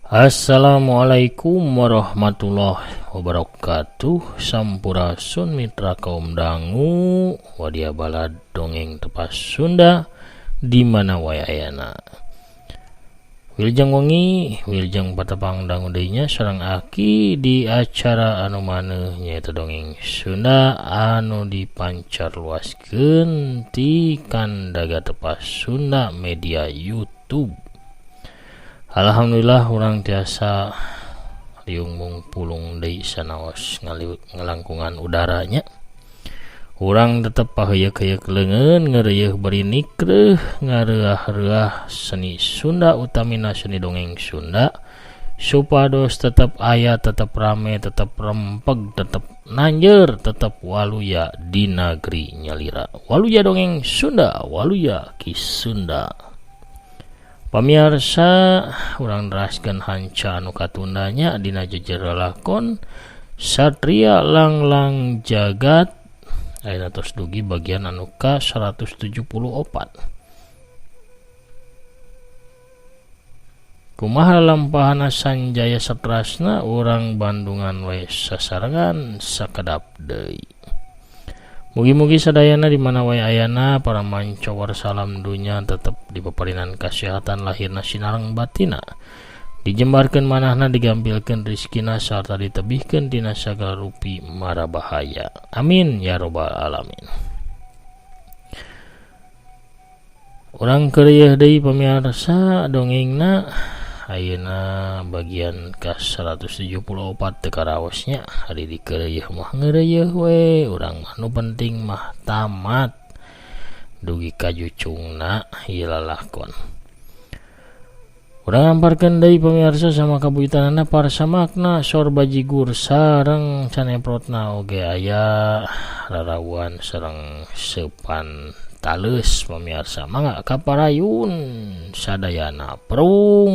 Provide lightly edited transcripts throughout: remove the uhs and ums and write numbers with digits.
Assalamualaikum warahmatullahi wabarakatuh. Sampurasun mitra kaum dangu wadia balad dongeng tepas Sunda di mana wae ayana. Wilujeng wengi, wilujeng patepang dangu deui nya sareng aki di acara anu maneuh nyaeta dongeng Sunda anu dipancarluaskeun ti Kandaga Tepas Sunda media YouTube. Alhamdulillah urang tiasa liung pulung deui sanaos ngalangkungan udaranya. Urang tetep paheuyeuh-heuyeuh leungeun ngeureuyeuh bari nikreuh ngareuah-reuah seni Sunda utamina seni dongeng Sunda supados tetep aya, tetep rame, tetep rempeg, tetep nanjeur, tetep waluya di nagri nyalira. Waluya dongeng Sunda, waluya ki Sunda. Pamirsa, urang neraskeun hanca anu katundanya dina jejer lakon Satria Langlang Jagat ayeuna tos dugi bagian anu ka 174. Kumaha lampahana Sanjaya satrasna urang Bandungan we sasarengan sakedap deui. Mugi-mugi sadayana di mana wae ayana para mancowar salam dunya tetep dipaparinan kasehatan lahirna sinareng batina. Dijembarkeun manahna, digampilkeun rizkina sarta ditebihkeun tina sagala rupi mara bahaya. Amin ya robbal alamin. Urang keureuh deui pamirsa dongengna ayeuna bagian ka 174 teu karaosnya. Ari dikeureuh mah ngeureuyeuh we, urang mah nu penting mah tamat dugi ka jucungna ieu lalakon. Urang amparkeun deui pamirsa sama kabuyutanana para samakna sor bajigur sareng caneprotna oge aya rarawuan sareng seupan taleus pamirsa. Mangga kaparayun sadayana perung.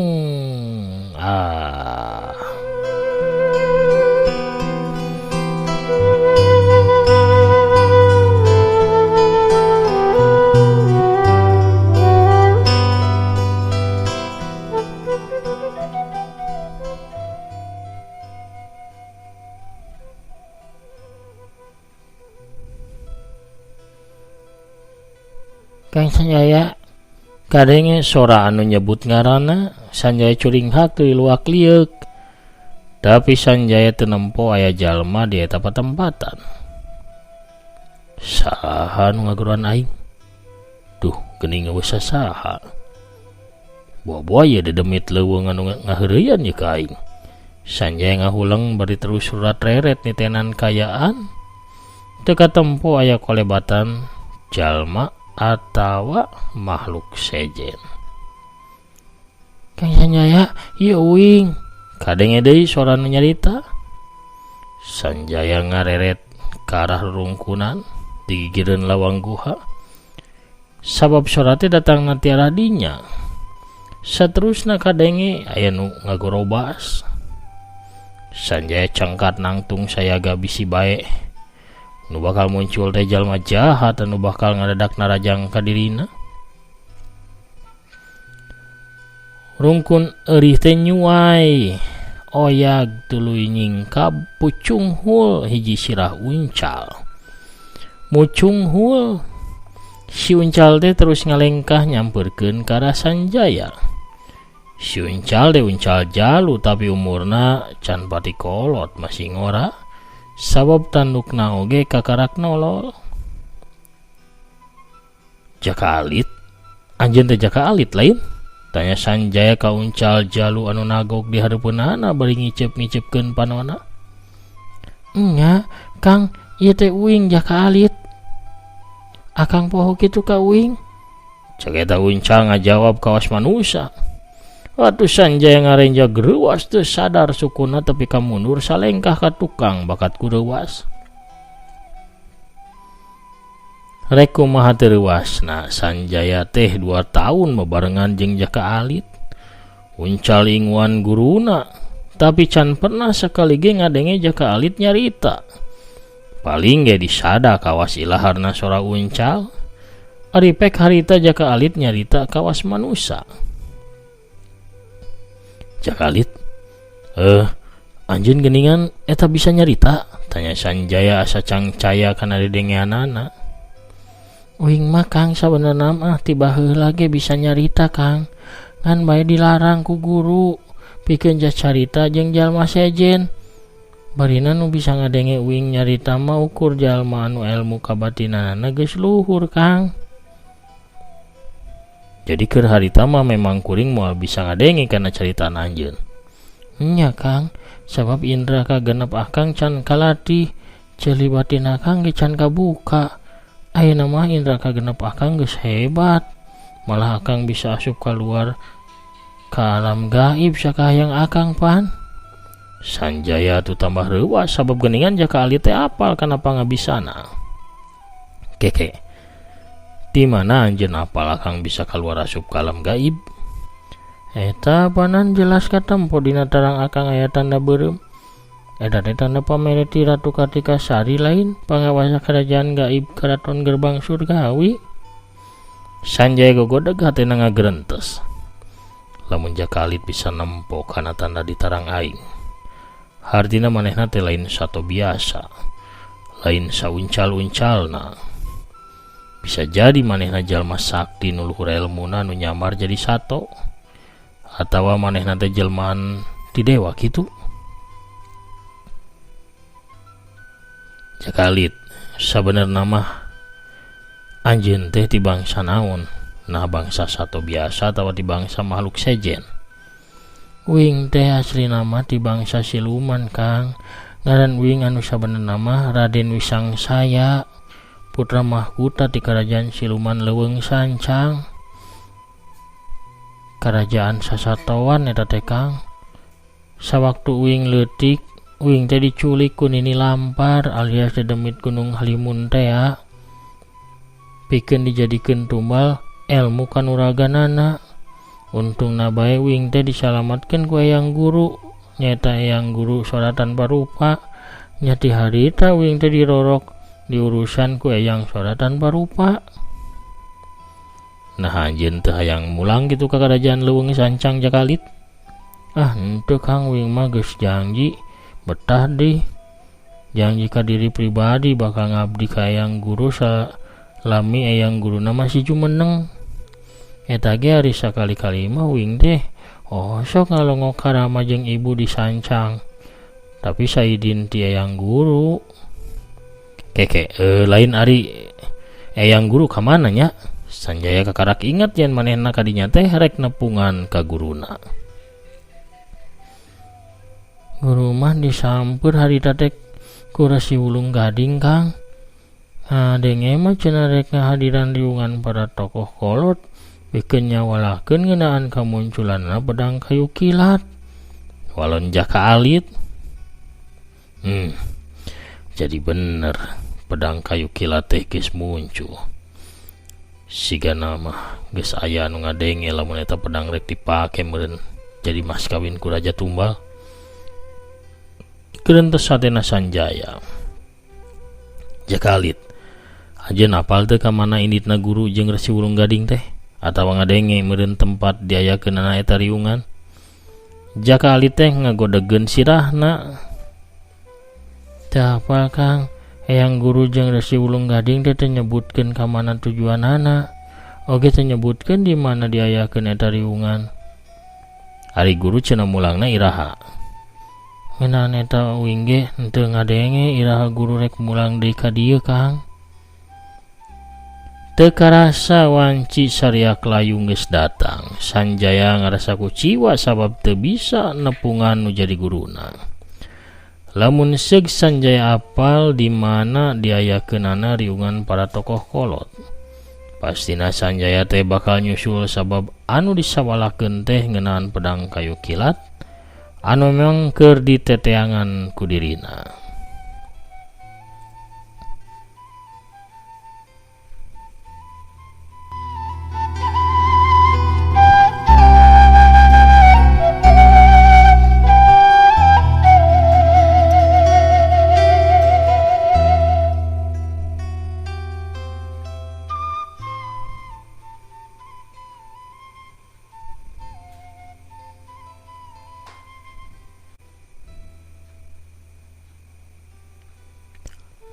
Kang Sanjaya kadenge sora anu nyebut ngaranna Sanjaya curing hak teu luak lieuk. Tapi Sanjaya teu nempo aya jalma di eta patempatan. Saha nu ngaguruan aing? Duh, geuning geus saha. Buah-buah ye dedemit leuweung anu ngaheureuyan ye ka aing. Sanjaya ngahuleng bari terus surat reret nitenan kayaan. Teu katempo aya kolebatan jalma atawa makhluk sejen. Kang Sanjaya, ieu uing. Kadenge deui sora nu nyarita. Sanjaya ngareret ka arah rerungkunan digigireun lawang guha. Sabab sora teh datangna ti arah dinya. Saterusna kadenge aya nu ngagorobas. Sanjaya cangkat nangtung sayaga bisi bae. Nu bakal muncul teh jalma jahat anu bakal ngadadak narajang ka dirina. Rungkun eurih teh nyuai oyag tuluy nyingkab pucung hul hiji sirah uncal. Mucung hul si uncal teh terus ngalengkah nyampeurkeun ka arah Sanjaya. Si uncal teh uncal jalu tapi umurna can pati kolot masih ngora. Sabab tandukna oge kakarak nolol. Jaka alit, anjeun teh jaka alit lain. Tanya Sanjaya ka Uncal Jalu anu nagok di hareupeunana bari ngicep-ngicepkeun panonna. Nya, Kang, ieu teh uing jaka alit. Akang poho kitu ka uing? Cek eta Uncal ngajawab kawas manusia. Waktu Sanjaya ngarenja greuwas teu sadar sukuna tepi ka mundur salengkah ka tukang bakat ku reuwas. Rek kumaha teu reuasna Sanjaya teh 2 tahun bebarengan jeung jaka alit. Uncal ingwan guruna, tapi can pernah sekali ge ngadenge jaka alit nyarita. Paling ge disada kawas ilaharna sora Uncal. Ari pek harita jaka alit nyarita kawas manusia. Jaka alit, anjeun geuningan eta bisa nyarita? Tanya Sanjaya asa cangcaya kana dedengeanana. Uing mah Kang sabenerna mah tiba heula ge bisa nyarita Kang. Ngan bae dilarang ku guru pikeun carita jeung jalma sejen. Barina nu bisa ngadenge uing nyarita mah ukur jalma anu ilmu kabatinanna geus luhur Kang. Jadi keur harita mah memang kuring moal bisa ngadenge kana caritaan anjeun. Nya Kang, sabab indra kagenep akang can kalatih, ceuli batin akang ge can kabuka. Ayeuna mah indra kagenep akang geus hebat. Malah akang bisa asup keluar ka alam gaib sakahayang akang pan. Sanjaya tu tambah reuwas sabab geuningan jaka alit teh apal kana pangabisana. Keke, di mana anjeun apal akang bisa keluar asup ka alam gaib? Eta panan jelas katempo dina tarang akang aya tanda beureum. Eta teh tanda pamereti Ratu Kartika Sari lain pangawasa kerajaan gaib karaton gerbang surgawi. Sanjaya gogodeg hatena ngagrentes. Lamun jaka alit bisa nempo kana tanda di tarang aing, hartina manehna teh lain sato biasa, lain sauncal-uncalna. Bisa jadi manehna jalma sakti nu luhur elmuna nu nyamar jadi sato, atawa manehna teh jelmaan ti dewa kitu. Jaka alit, sabenerna mah anjeun teh ti bangsa naon? Nah bangsa sato biasa atawa ti bangsa makhluk sejen? Uing teh aslina mah ti bangsa siluman Kang. Ngaran uing anu sabenerna mah Raden Wisangsaya, putra mahkota ti kerajaan siluman Leuweung Sancang. Kerajaan sasatoan eta teh Kang. Sawaktu uing leutik, uing teh diculik ku Nini Lampar alias dedemit Gunung Halimun teh pikeun dijadikeun tumbal ilmu kanuraganana. Untungna bae uing teh disalamatkeun ku Eyang Guru, nyaeta Eyang Guru Sora Tanpa Rupa. Nya ti harita uing teh dirorok diurusan ku Eyang Sora Tanpa Rupa. Nah anjeun teu hayang mulang gitu ka kerajaan Leuweung Sancang jaka alit? Henteu Kang, uing mah geus janji betah deui. Janji ka diri pribadi bakal ngabdi ka Eyang Guru salami Eyang Guruna masih jumeneng. Eta ge ari sakali-kali mah uing teh sok ngalongok ka Rama jeung ibu di Sancang. Tapi saidin ti Eyang Guru. Keke, lain ari Eyang Guru ka mana nya? Sanjaya kakarak ingat yen manehna kadinya teh rek nepungan ka guruna. Guru mah disamper harita teh ku Resi Wulung Gading Kang. Denge mah cenah rek ngahadiran riungan para tokoh kolot pikeun nyawalakeun ngeunaan kamunculanna pedang kayu kilat. Walon jaka alit. Jadi bener pedang kayu kilat teh geus muncul. Sigana mah geus aya anu ngadenge lamun eta pedang rek dipake meureun jadi mas kawin ku Raja Tumbal. Keurentes satena Sanjaya. Jaka alit, anjeun apal teu ka mana inditna guru jeung Resi Wulung Gading teh? Atawa ngadenge meureun tempat diayakeunana eta riungan? Jaka alit teh ngagodegeun sirahna. Teu apal Kang, Eyang Guru jeung Resi Wulung Gading teh nyebutkeun ka mana tujuanana, oge teh nyebutkeun di mana diayakeun eta riungan. Ari guru cenah mulangna iraha? Ngeunaan eta uing ge henteu ngadenge iraha guru rek mulang deui ka dieu Kang. Teu karasa wanci sariak layung geus datang. Sanjaya ngarasa kuciwa sabab teu bisa nepungan nu jadi guruna. Lamun seug Sanjaya apal di mana diayakeunana riungan para tokoh kolot. Pastina Sanjaya teh bakal nyusul sabab anu disawalakeun teh ngeunaan pedang kayu kilat anu memang keur diteteangan ku dirina.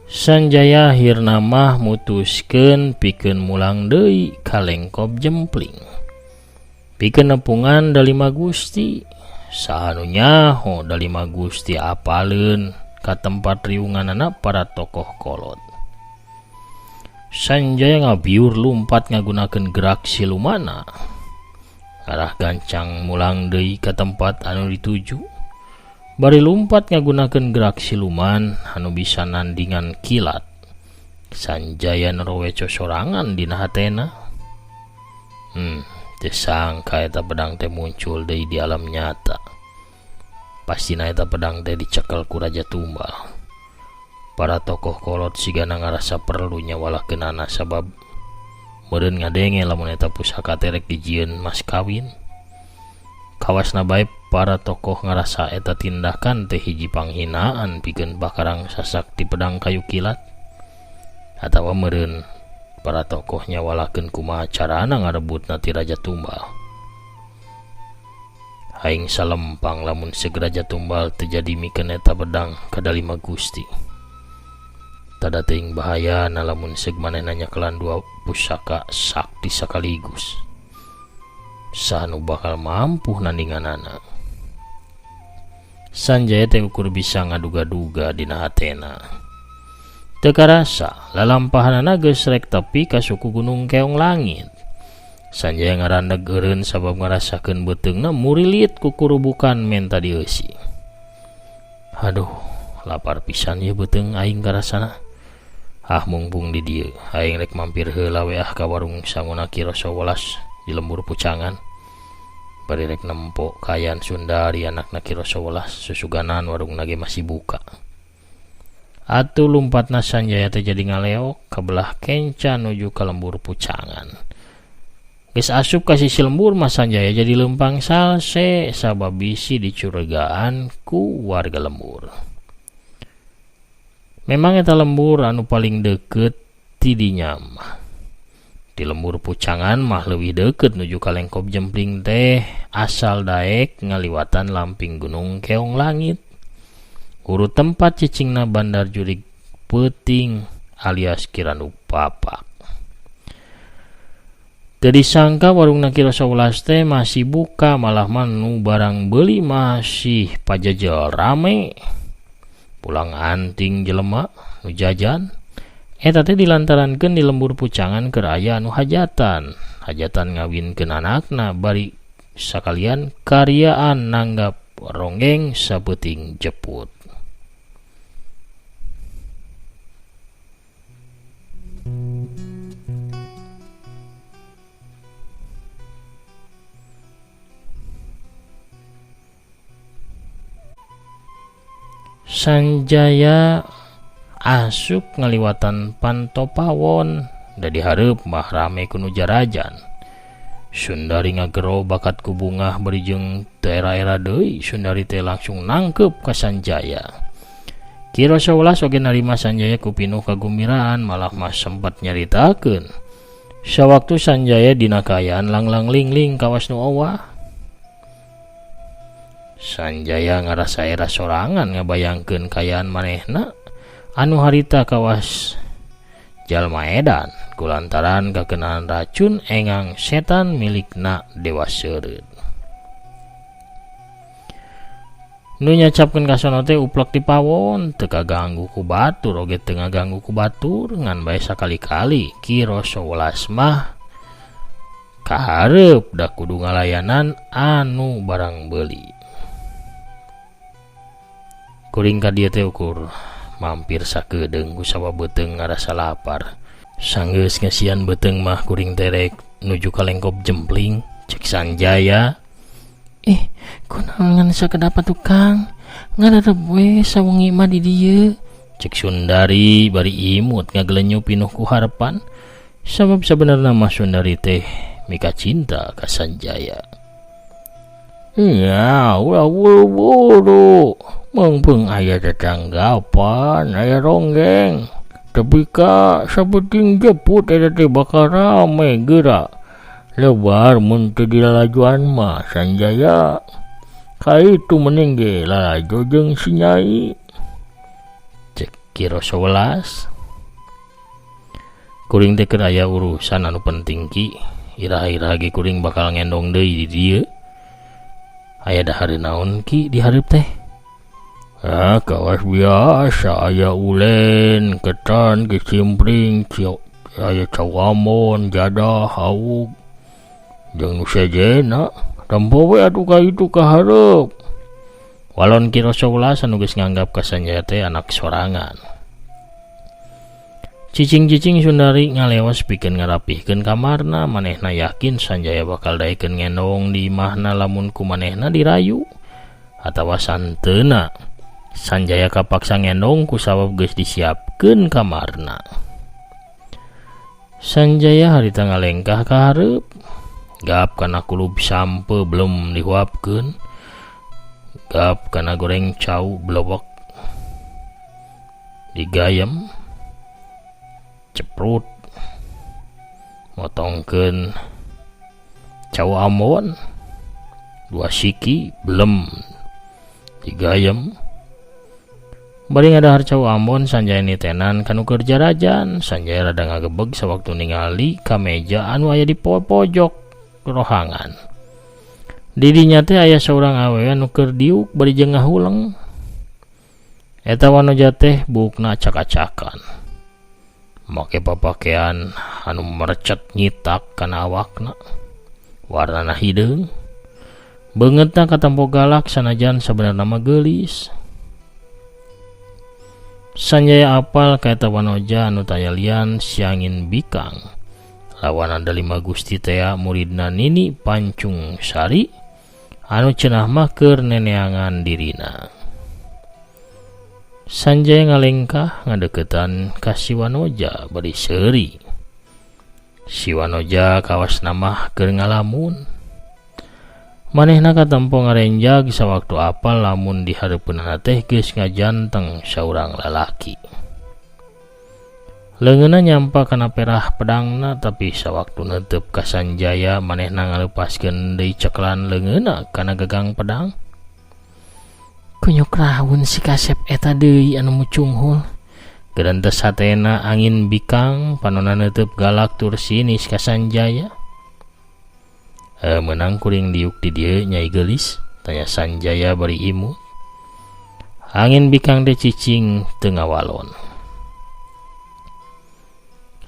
Sanjaya akhirna mah mutuskeun pikeun mulang deui ka Lengkop Jempling. Pikeun nepungan Dalima Gusti. Saanu nyaho Dalima Gusti apaleun ka tempat riunganana para tokoh kolot. Sanjaya ngabiur lumpat ngagunakeun gerak silumana. Arah gancang mulang deui ka tempat anu dituju. Bari lumpat ngagunakeun gerak siluman anu bisa nandingan kilat. Sanjaya nerowe cosorangan dina hatena. Teu sangka eta pedang teh muncul deui di alam nyata. Pastina eta pedang teh dicekel ku Raja Tumbal. Para tokoh kolot sigana ngarasa perlu nyawalakeunana sabab meureun ngadenge lamun eta pusaka terek dijieun mas kawin. Kawasna bae para tokoh ngarasa eta tindakan teh hiji panghinaan pikeun bakarang sasakti pedang kayu kilat. Atawa meureun para tokoh nyawalakeun kumaha carana ngarebutna ti Raja Tumbal. Aing salempang lamun seug Raja Tumbal teu jadi mikeun eta pedang ka Dalima Gusti. Tada teuing bahayana lamun seug manehna nyakelan dua pusaka sakti sakaligus. Sanu bakal mampu nandinganana. Sanjaya teh ukur bisa ngaduga-duga dina hatena. Teu karasa lalampahanana geus rek tepi ka suku Gunung Keong Langit. Sanjaya ngarandeg eureun sabab ngarasakeun beuteungna murilit ku kurubukan menta dieusi. Aduh, lapar pisan ye beuteung aing karasana. Mumpung di dieu, aing rek mampir heula we ka warung Sanguna Kiroso Welas di Lembur Pucangan. Bari rek nempo kayan Sundari anakna Kiroso Welas susuganan warungna ge masih buka. Atuh lumpatna Sanjaya teh jadi ngaleok ka belah kenca nuju ka Lembur Pucangan. Geus asup ka sisi lembur mah Sanjaya jadi lempang salse sabab bisi dicurigaan ku warga lembur. Memang eta lembur anu paling deket ti dinya mah. Di Lembur Pucangan mah leuwih deukeut nuju ka Lengkop Jempling teh asal daek ngaliwatan lamping Gunung Keong Langit. Urut tempat cicingna Bandar Jurig Peuting alias Kiranu Papak. Teu disangka warungna Kiroso Welas teh masih buka, malah manu barang beuli masih pajajal rame. Pulang anting jelema nu jajan eta teh dilantarankeun di Lembur Pucangan keur aya anu hajatan ngawinkeun anakna bari sakalian karyaan nanggap ronggeng sapeuting jeput. Sanjaya asup ngaliwatan Pantopawon da dihareup mah rame ku nu jarajan. Sundari ngagero bakat ku bungah beri jeung teu era-era deui Sundari teh langsung nangkep ka Sanjaya. Kiroso Welas oge narima Sanjaya ku pinuh kagembiraan, malah mah sempat nyaritakeun sawaktu Sanjaya dina kaayaan langlang lingling kawas nu owah. Sanjaya ngarasa era sorangan ngabayangkeun kaayaan manehna anu harita kawas jalma edan kulantaran kakenaan racun engang setan milikna Dewa Seureud. Nu nyacapkeun kasono teh uplek di pawon, teu kaganggu ku batur oge teu ngaganggu ku batur, ngan bae sakali-kali Ki Rasa welas mah kaharep da kudu ngalayanan anu barang beuli. Kuring ka dieu teh ukur mampir sakedeung ku sawabeteung ngarasa lapar. Sanggeus ngasian beteung mah kuring terek nuju ka lengkop jempling, cek Sanjaya. Kunaon sakedapa tukang? Ngararep we sawengi mah di dieu. Cek Sundari bari imut ngagelenyup pinuh ku harapan. Sabab sabenerna mah Sundari teh mika cinta ka Sanjaya. Ya, ulah buru-buru. Mengpeng aya tetanggapan, aya ronggeng. Tapi ka sabeting jeput eta teh bakal rame geura. Lebar mun teu dilalajuan mah Sanjaya. Ka itu mending ge lalajo jeung si Nyai. Cek Ki Rasa welas. Kuring teh keur aya urusan anu penting Ki. Irah-irah ge kuring bakal ngendong deui di dieu. Aya dahar naon Ki di hareup teh? Kawas biasa aya ulen, ketan, kicimpring, aya cawamon, jadah, haug. Jeung nu sejena, tempo we atuh ka itu kahareup. Walon Ki Rasa welas anu geus nganggap ka Sanjaya teh anak sorangan. Cicing-cicing Sundari ngalewas pikeun ngarapihkeun kamarna, manehna yakin Sanjaya bakal daekeun ngendong di imahna lamun ku manehna dirayu atawa santeuna. Sanjaya kapaksa ngendong ku sabab geus disiapkeun kamarna. Sanjaya harita ngalengkah ka hareup. Gap kana kulub sampe belum dihuapkeun. Gap kana goreng cau blobok digayem. Ceprut motongkeun cau amon 2 siki belum digayem. Bari ngadahar cau amon Sanjaya nitenan kanu kerja rajan. Sanjaya rada ngagebeg sawaktu ningali ka meja anu aya di pojok rohangan. Di dinya teh aya saurang awewe anu keur diuk bari jeung ngahuleng. Eta wanoja teh buukna acak-acakan. Make papakean anu merecet nyitak kana awakna. Warnana hideung. Beungeutna katampo galak sanajan sabenerna mah geulis. Sanjaya apal ka eta wanoja anu tayalian Siangin Bikang. Lawan ada 5 Gusti tea muridna Nini Pancung Sari anu cenah mah keur neneangan dirina. Sanjaya ngalengkah ngadeuketan ka si wanoja bari seuri. Si wanoja kawas namah keur ngalamun. Manehna katempo ngarenjag sawaktu apal lamun di hareupeunna teh geus ngajanteng saurang lalaki. Leungeunna nyampa kana perah pedangna, tapi sawaktu neuteup ka Sanjaya manehna ngaleupaskeun deui ceklan leungeunna kana gagang pedang. Kunyuk raun si Kasep eta deui anu mucunghul. Geurentes hatena Angin Bikang panonna neuteup galak tur sinis ka Sanjaya. Menang kuring diuk di dieu Nyai geulis, tanya Sanjaya bari imut. Angin Bikang teh cicing teu ngawalon.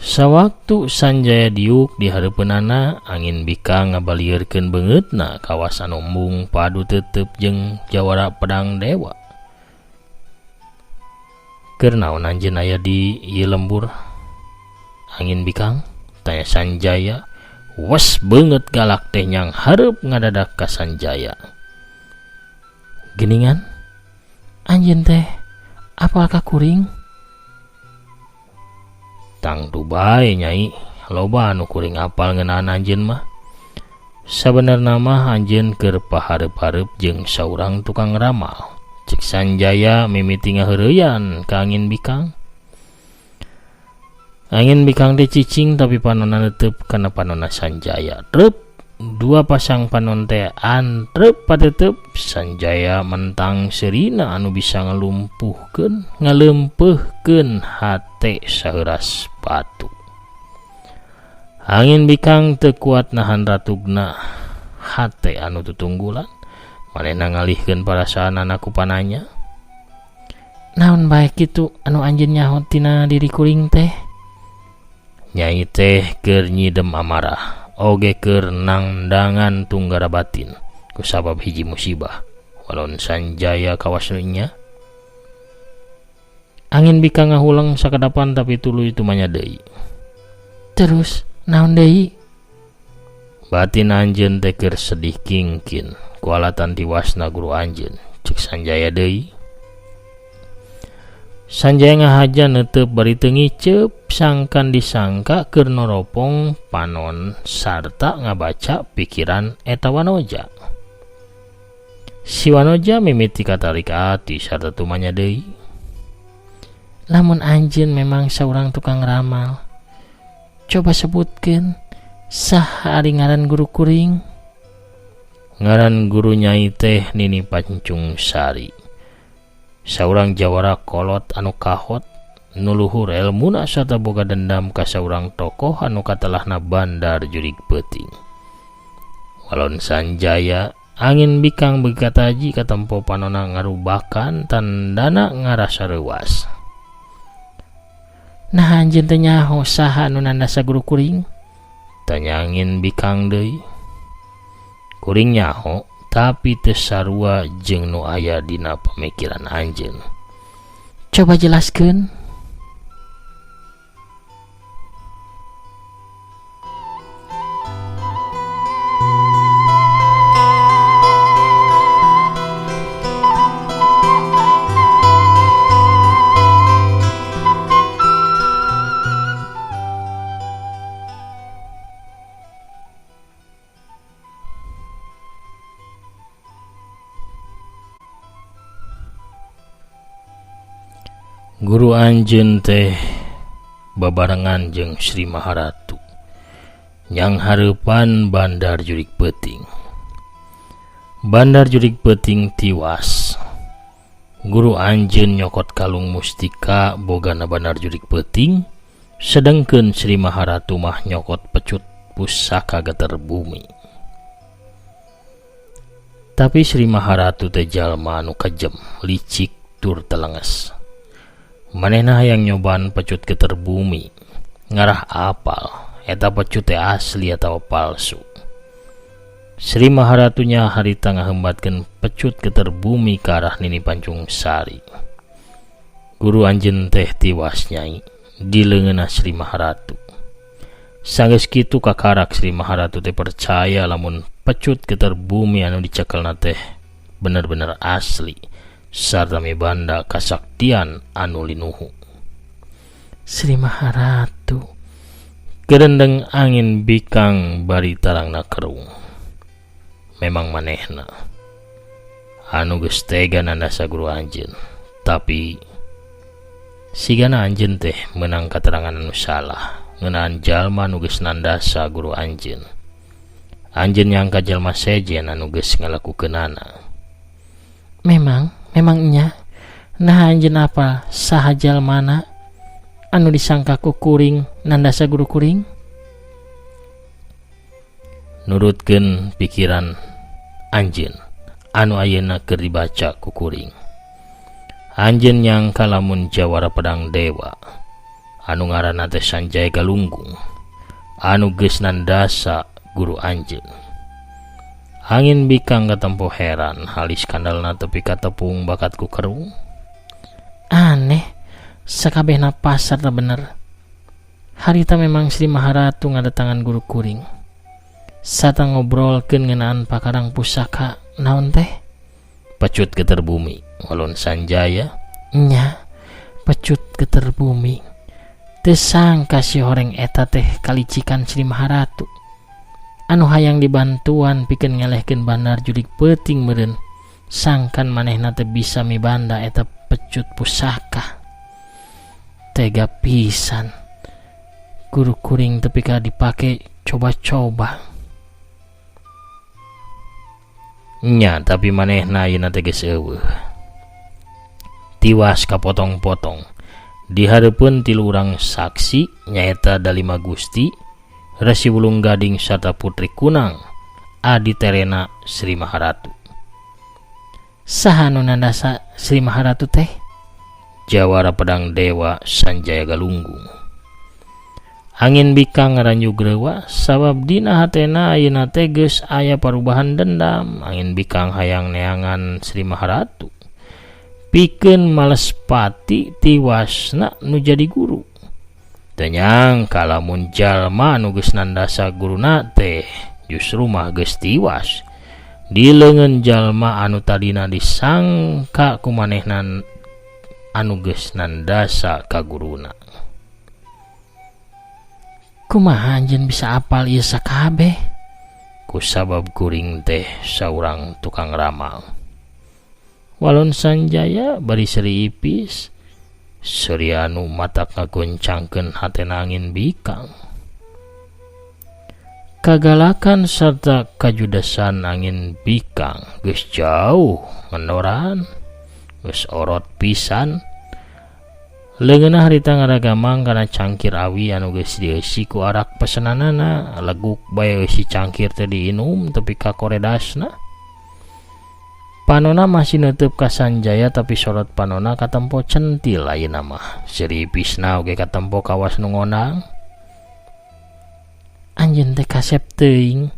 Sawaktu Sanjaya diuk di hareupeunana, Angin Bikang ngabalieurkeun beungeutna kawas anu embung padu teuteup jeung jawara pedang dewa. Keur naon anjeun aya di ieu lembur? Angin Bikang, tanya Sanjaya. Wes beungeut galak teh nyang hareup ngadadak ka Sanjaya. Geuningan, anjeun teh apal ka kuring? Tangtu bae Nyai, loba anu kuring apal ngeunaan anjeun mah. Sabenerna mah anjeun keur pahareup-hareup jeung saurang tukang ramal. Cek Sanjaya mimiti ngaheureuyan ka Angin Bikang. Angin Bikang teh cicing tapi panonna neuteup kana panonna Sanjaya. Trep 2 pasang panon teh antrep pateup. Sanjaya mentang serina anu bisa ngaleumpeuhkeun hate saeuras batu. Angin Bikang teu kuat nahan ratugna hate anu tutunggulan. Manehna ngalihkeun perasaan anakku pananya. Naon baik itu anu anjeun nyaho tina diri kuring teh? Nyai teh keur nyidem amarah, oge keur nangdangan tunggara batin kusabab hiji musibah. Walon Sanjaya kawasnya. Angin bika ngahulang sakadapan tapi tuluy itu manya deui. Terus naon deui? Batin anjeun teh keur sedih kingkin kualatan tiwasna guru anjeun, cek Sanjaya deui. Sanjaya ngahaja neuteup bari teu ngiceup, sangkan disangka keur noropong panon sarta ngabaca pikiran eta Wanoja. Si Wanoja mimiti katarik ati sarta tumanya deui. Lamun anjeun memang saurang tukang ramal, coba sebutkeun saha ari ngaran guru kuring? Ngaran guru Nyai teh Nini Pancung Sari. Saurang jawara kolot anu kahot, nu luhur elmuna sarta boga dendam ka saurang tokoh anu katelahna Bandar Jurig Peuting. Walon Sanjaya angin bikang begataji katempo panona ngarubakan tandana ngarasa reuas. Nah anjeun teh nyaho saha anu nandasa guru kuring? Tanya angin bikang deui. Kuring nyaho tapi teu sarua jeung nu aya dina pamikiran anjeun. Coba jelaskeun. Guru anjeun teh babarengan jeung Sri Maharatu nyang hareupan Bandar Jurig Peuting. Bandar Jurig Peuting tiwas. Guru anjeun nyokot kalung mustika bogana Bandar Jurig Peuting, sedengkeun Sri Maharatu mah nyokot pecut pusaka geter bumi. Tapi Sri Maharatu teh jalma anu kejem, licik tur telenges. Manehna hayang nyobaan pecut geter bumi, ngarah apal eta pecut teh asli atawa palsu. Sri Maharatunya harita ngahembatkeun pecut geter bumi ke arah Nini Pancung Sari. Guru anjeun teh tiwas Nyai di leungeunna Sri Maharatu. Sanggeus kitu kakarak Sri Maharatu teh percaya lamun pecut geter bumi anu dicekelna teh bener-bener asli sarta mibanda kasaktian anu linuhu. Sri Maharatu Gerendeng angin bikang bari tarangna kerung. Memang manehna anu geus tega nandasa guru anjeun, tapi sigana anjeun teh meunang katerangan anu salah ngeunaan jalma anu geus nandasa guru anjeun. Anjeun nyangka jalma sejen anu geus ngalakukeunana. Memangnya nah anjeun apa saha jalmana anu disangka ku kuring nandasa guru kuring? Nurutkeun pikiran anjeun anu ayeuna keur dibaca ku kuring. Anjeun nyangka lamun jawara pedang dewa anu ngaranna teh Sanjaya Galunggung anu geus nandasa guru anjeun. Angin bikang katempo heran halis kandalna tepi katepung bakat ku kerung. Aneh, sakabehna pasar teh bener. Harita memang Sri Maharatu ngadatangan guru kuring. Sata ngobrolkeun ngeunaan pakarang pusaka naon teh? Pecut geter bumi. Walon Sanjaya. Nya, pecut geter bumi. Teu sangka si horeng eta teh kalicikan Sri Maharatu. Anu hayang dibantuan pikeun ngelehkeun Bandar Jurig Peuting meureun. Sangkan manehna teh bisa mibanda eta pecut pusaka. Tega pisan. Guru kuring tepi ka dipake coba-coba. Nya, tapi manehna ayeuna teh geus eueuh. Tiwas kapotong-potong. Di hareupeun 3 urang saksi nyaeta Dalima Gusti, Resi Wulung Gading sarta Putri Kunang, adi terena Sri Maharatu. Saha nu nandasa Sri Maharatu teh? Jawara pedang Dewa Sanjaya Galunggung. Angin bikang ngaranju grewa sabab dina hatena ayeuna teh geus aya parubahan dendam. Angin bikang hayang neangan Sri Maharatu pikeun Malespati tiwasna nu jadi guru. Teu nyangka lamun jalma anu geus nandasa guruna teh justru mah geus tiwas di leungeun jalma anu tadina disangka ku manehna anu geus nandasa ka guruna. Kumaha anjeun bisa apal ieu sakabeh? Kusabab kuring teh saurang tukang ramal. Walon Sanjaya bari Sri Ipis, Sri anu matak ngagoncangkeun hatena angin bikang. Kagalakan serta kajudesan angin bikang geus jauh mendoran, geus orot pisan. Leungeunna harita ngaragamang kana cangkir awi anu geus dieusi ku arak pesenanana. Leguk bae eusi cangkir teh diinum tepi ka koredasna. Panona masih neuteup ka Sanjaya tapi sorot panona katempo centil ayeuna mah. Sri Pisna oge katempo kawas nu ngonang. Anjeun teh kasep teuing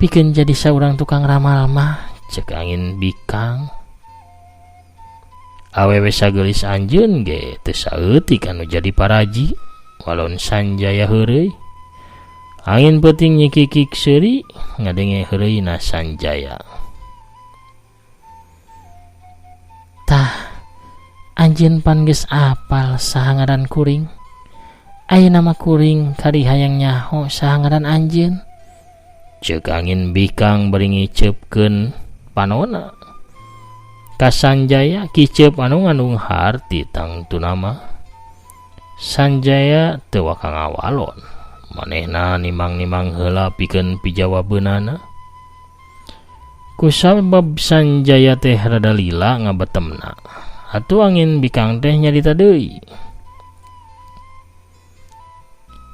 pikeun jadi saurang tukang ramal mah, cek angin bikang. Awewe sagelis anjeun ge teu saeutik anu jadi paraji. Walon Sanjaya heureuy. Angin peuting nyikikik Sri ngadenge heureuyna Sanjaya. Tah, anjeun pan geus apal saha ngaran kuring? Ayeuna mah kuring kari hayang nyaho saha ngaran anjeun? Ceuk angin bikang bari ngiceupkeun panona. Ka Sanjaya kiceup anu ngandung harti tangtuna mah. Sanjaya teu waka ngawalon. Manehna nimang-nimang heula pikeun pijawabeunana. Kusabab Sanjaya teh rada lila ngabetemna. Atuh angin bikang teh nyarita deui.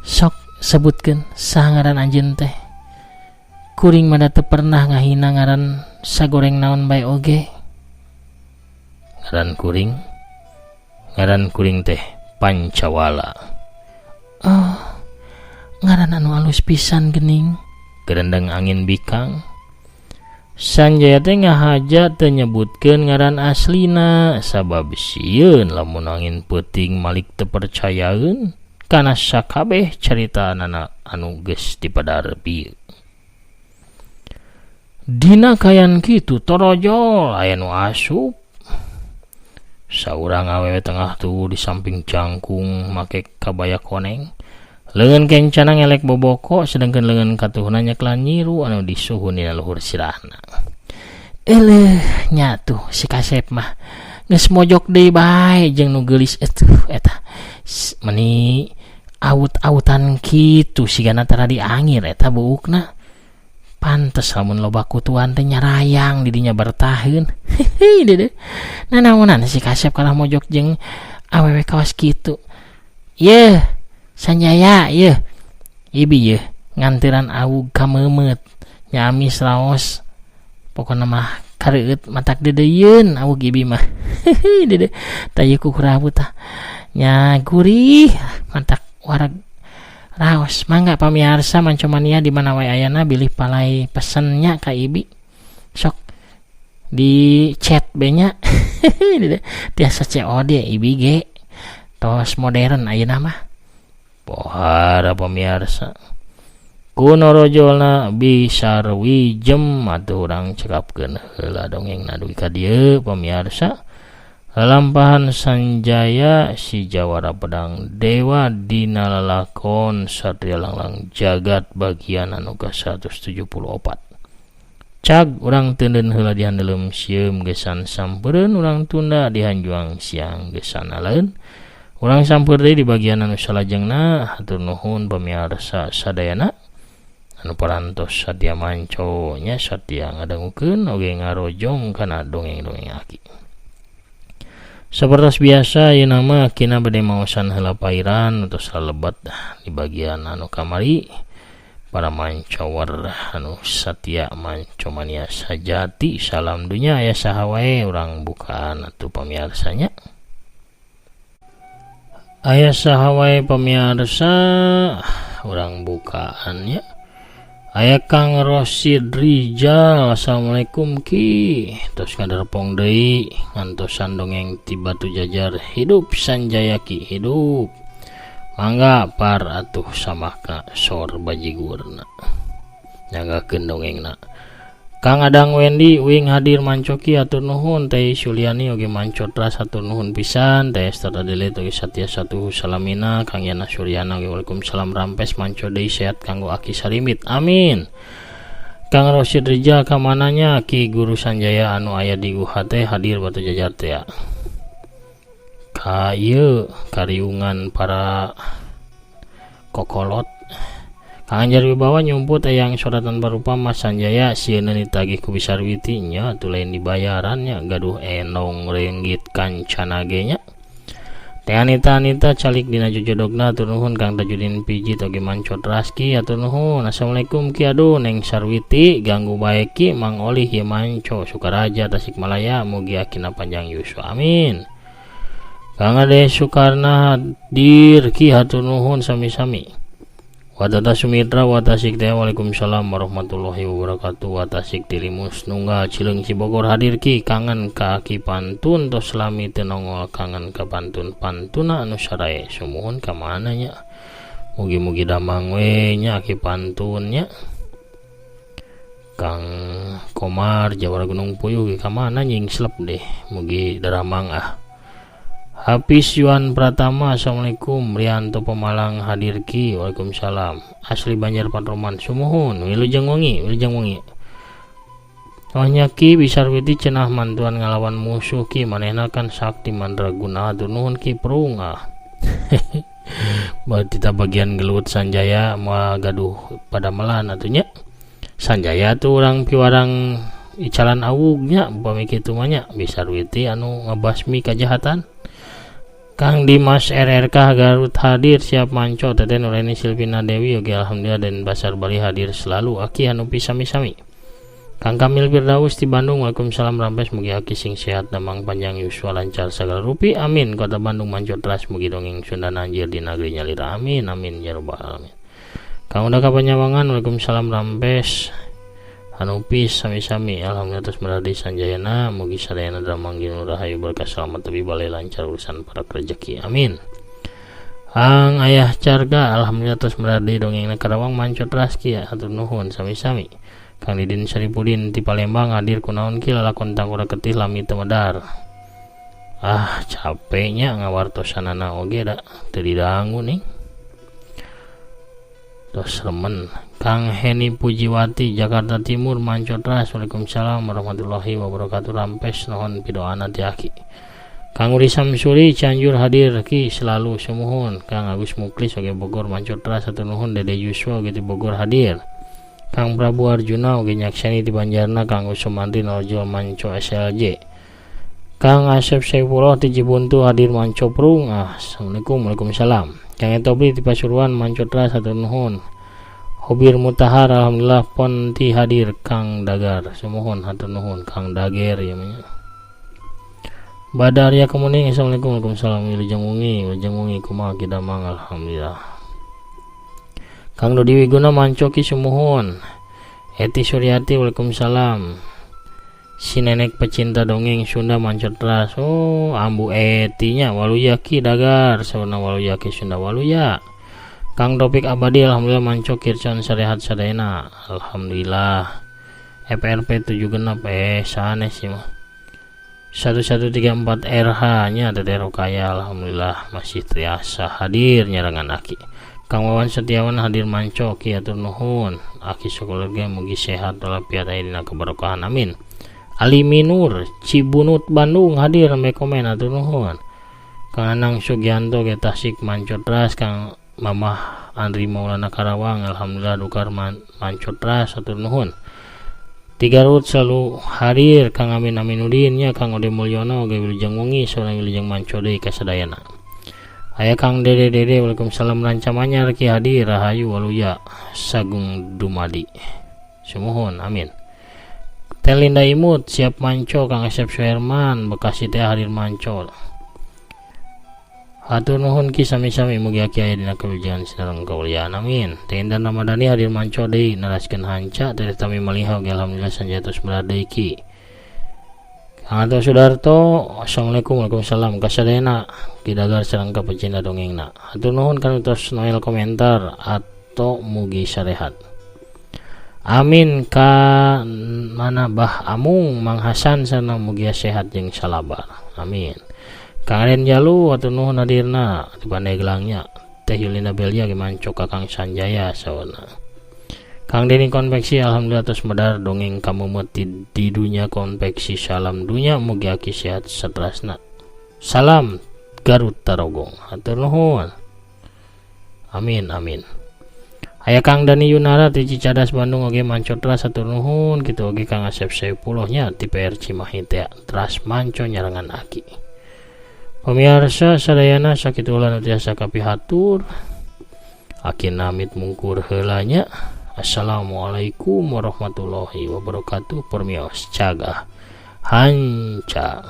Sok sebutkeun saha ngaran anjeun teh. Kuring mah teu pernah ngahina ngaran sagoreng naon bae oge. Ngaran kuring teh Pancawala. Oh, ngaran anu alus pisan geuning. Gerendeng angin bikang. Sanjaya teh ngahaja teu nyebutkeun ngaran aslina sabab sieun lamun angin peuting malik teu percayaeun kana sakabeh caritaanana anu geus dipadarbi. Dina kayan kitu torojol aya nu asup. Saurang awewe tengah tuh di samping cangkung make kabaya koneng. Leungeun kencana ngelek boboko sedangkan leungeun katuhna nyeklan nyiru anu disuhun dina luhur sirahna. Eleuh nya tuh si Kasep mah geus mojok deui bae jeung nu geulis eta. Meni aut-autan kitu sigana tara diangir eta buukna. Pantes lamun loba kutuan teh nyarayang di dinya bertaheun. Hehe dede. Nanaonan si Kasep kalah mojok jeung awewe kawas kitu. Yeuh, Sanjaya, yeuh. Ibi yeuh ngantiran awug ka meumeut. Nyami raos. Pokona mah kareueut matak dedeyeun awug ibi mah. Hehe dede. Tah ku kurabu tah. Nya gurih matak warag raos. Mangga pamiarsa Mancomania di mana wae ayana bilih palai pesennya ka ibi. Sok di chat be-nya. Tiasa COD ibi ge. Tos modern ayeuna mah. Pohara pamiarsa. Kuno rojolna bisa wijem atuh urang cekapkeun heula dongengna dugi ka dieu pamiarsa. Lalampahan Sanjaya si Jawara Pedang Dewa dina lalakon Satria Langlang Jagat bagian anu ke-174. Cag urang teuneun heula di handeuleum sieum gesan sampeureun urang tunda di hanjuang siang gesan aleun. Urang sampeur deui di bagian anu salajengna. Hatur nuhun pamiarsa sadayana anu parantos sadia manco nya sadia ngadangukeun oge ngarojong kana dongeng-dongeng aki. Sapertos biasa ayeuna mah kina bade maosan heula pairan atau salebet di bagian anu kamari para mancower anu satia mancomania sajati. Salam dunya aya saha wae urang bukaan atuh pamiarsanya. Aya saha wae pamirsa urang bukaannya. Aya Kang Rosid Rijal, assalamualaikum Ki. Terus ngadarpong deui ngantosan dongeng ti Batu Jajar. Hidup Sanjaya Ki, hidup. Mangga par atuh samaka sor bajigurna. Nyagakeun dongengna. Kang Adang Wendy wing hadir mancoki atur nuhun. Teh Suliani oge mancotras atur nuhun pisan. Teh Esther Adelit oge Satya Satu salamina. Kang Yana Suryana oge waalaikumsalam rampes manco deui sehat kanggo Aki Sarimit. Amin. Kang Rosid Rijal kamananya Ki Guru Sanjaya anu aya di guha teh hadir Batu Jajar teh. Ka ieu kariungan para kokolot. Kang Anjar Wibawa nyumput yang suratan berupa Mas Sanjaya sieun ditagih ku Bisarwiti nya atuh lain dibayarannya gaduh enong ringgit kancana ge nya. Teh Anita calik dina jojodogna atur nuhun. Kang Tajudin Pijit oge mancot raski atur nuhun. Assalamualaikum Ki aduh Neng Sarwiti ganggu bae Ki Mang Olih ye manco Sukaraja Tasikmalaya mugi akina panjang yuswa amin. Kang Ade Sukarna hadir Ki hatur nuhun sami-sami. Watata Sumitra watasik teh waalaikumsalam warahmatullahi wabarakatuh. Watasik Tilimus Nunggal Cileung Cibogor hadir Ki kangen ka Ki pantun tos lami teu nongol kangen ka pantun-pantuna anu sarae sumuhun ka mana nya. Mugi-mugi damang we nya Ki pantunnya. Kang Komar Jawara Gunung Puyuh ka mana nying slep deh mugi daramang ah. Hafiz Yuan Pratama assalamualaikum. Rianto Pemalang hadir Ki waalaikumsalam. Asli Banjar Patroman sumuhun wilujeng wengi. Ohnya Ki Bisarwiti cenah mantuan ngalawan musuh Ki manehna kan sakti mandraguna atur nuhun Ki prung ah. Berarti bagian gelut Sanjaya moal gaduh pada melan atunya. Sanjaya tuh orang piwarang icalan awugnya upami kitu mah nya Bisarwiti anu ngabasmi kajahatan. Kang Dimas RRK Garut hadir siap manco. Teten Nureni Silvina Dewi oge alhamdulillah dan Basar Bali hadir selalu. Aki hanupi sami-sami. Kang Kamil Firdaus di Bandung waalaikumsalam rampes mugi Aki sing sehat damang panjang yuswa lancar segala rupi amin. Kota Bandung manco teras mugi dongeng Sunda anjir di negeri nyalira amin amin ya rabbal alamin. Kang Uda Kapanyawangan waalaikumsalam rampes hanupis sami-sami alhamdulillah terus meradi Sanjayana mugi sadayana damang ginu rahayu berkah selamat tapi balai lancar urusan para rezeki amin. Ang Ayah Carga alhamdulillah terus meradi dongengna Karawang mancot raski ya hatur nuhun sami-sami. Kang Didin Saripudin di Palembang hadir kunaon Ki lalakon tangkura ketih lami teu medar. Ah capeknya ngawartosanana oge da teu didangu nih. Tos remen. Kang Heni Pujiwati Jakarta Timur mancot ras waalaikumsalam warahmatullahi wabarakatuh rampes nohon pidoana ti Aki. Kang Uri Samsuri Cianjur hadir Ki selalu sumuhun. Kang Agus Muklis oge Bogor mancot ras atur nuhun. Dede Yuswa oge di Bogor hadir. Kang Prabu Arjuna oge nyakseni di Banjarna. Kang Usumantri Norjol manco SLJ. Kang Asep Saifullah ti Cibuntu hadir manco prung. Assalamualaikum waalaikumsalam. Kang Etobli di Pasuruan mancot ras atur nuhun. Hobir Mutahar alhamdulillah Ponti hadir. Kang Dagar sumuhun hatur nuhun. Kang Dager ya nya. Badarya Kemuning assalamualaikum waalaikumsalam. Wilujeng wengi kumaha kidamang alhamdulillah. Kang Dodi Wiguna mancoki sumuhun. Eti Suryati waalaikumsalam. Si nenek pecinta dongeng Sunda mancot ras. Oh ambu etinya waluya Ki Dagar sawana waluya Ki Sunda waluya. Kang Topik Abadi alhamdulillah manco kircon sarehat sadayana alhamdulillah. FRP 7 genap sanes sih mah 1134 RH nya Tetero Kaya alhamdulillah masih triasa hadir nyarangan Aki. Kang Wawan Setiawan hadir manco Ki atur nuhun. Aki sakeluarga mugi sehat walafiat aya dina keberkahan amin. Ali Minur Cibunut Bandung hadir me komen atur nuhun. Kang Anang Sugianto ge Tasik manco teras. Kang Mamah Andri Maulana Karawang alhamdulillah dukar mancot ras atur nuhun. Tiga Rut selalu hadir. Kang Amin Aminuddin nya Kang Ode Mulyono oge wilujeng wengi saurang wilujeng manco deui kasadayana. Aya Kang Dede Waalaikumsalam rancamannya Ki Hadi Rahayu Waluya Sagung Dumadi Sumuhun amin. Telinda Imut siap manco Kang Asep Suherman Bekasi teh hadir manco. Hatur nuhun ki sami-sami mugi aki aya dina kawijahan sinareng kauliaan amin. Tenda Ramadhani hadir manco deui naraskeun hanca teh tami malihau ge alhamdulillah sanjatos berada ki. Kang Anto Sudarto assalamualaikum waalaikumsalam kasadayana kidagar sareng ka pecinta dongengna. Hatur nuhun kanutos noel komentar atau mugi sarehat. Amin ka mana Bah Amung Mang Hasan sana mugi sehat jeung salabar. Amin. Kang Aden Jalu atuh nuhun hadirna di Pandai Gelangnya. Teh Yulina Belia ge manco ka Kang Sanjaya sawana. Kang Deni Konveksi alhamdulillah tos medar dongeng kamumet di dunia konveksi salam dunya mugi aki sehat satrasna. Salam Garut Tarogong. Hatur nuhun. Amin amin. Aya Kang Dani Yunara ti Cicadas Bandung oge manco teras hatur nuhun kitu oge Kang Asep Saipullah nya ti PR Cimahi teh teras manco nyarangan aki. Pemirsa sadayana sakitu ulah nu tiasa kapihatur. Aki namit mungkur heula nya. Assalamualaikum warahmatullahi wabarakatuh. Permios cagah hanca.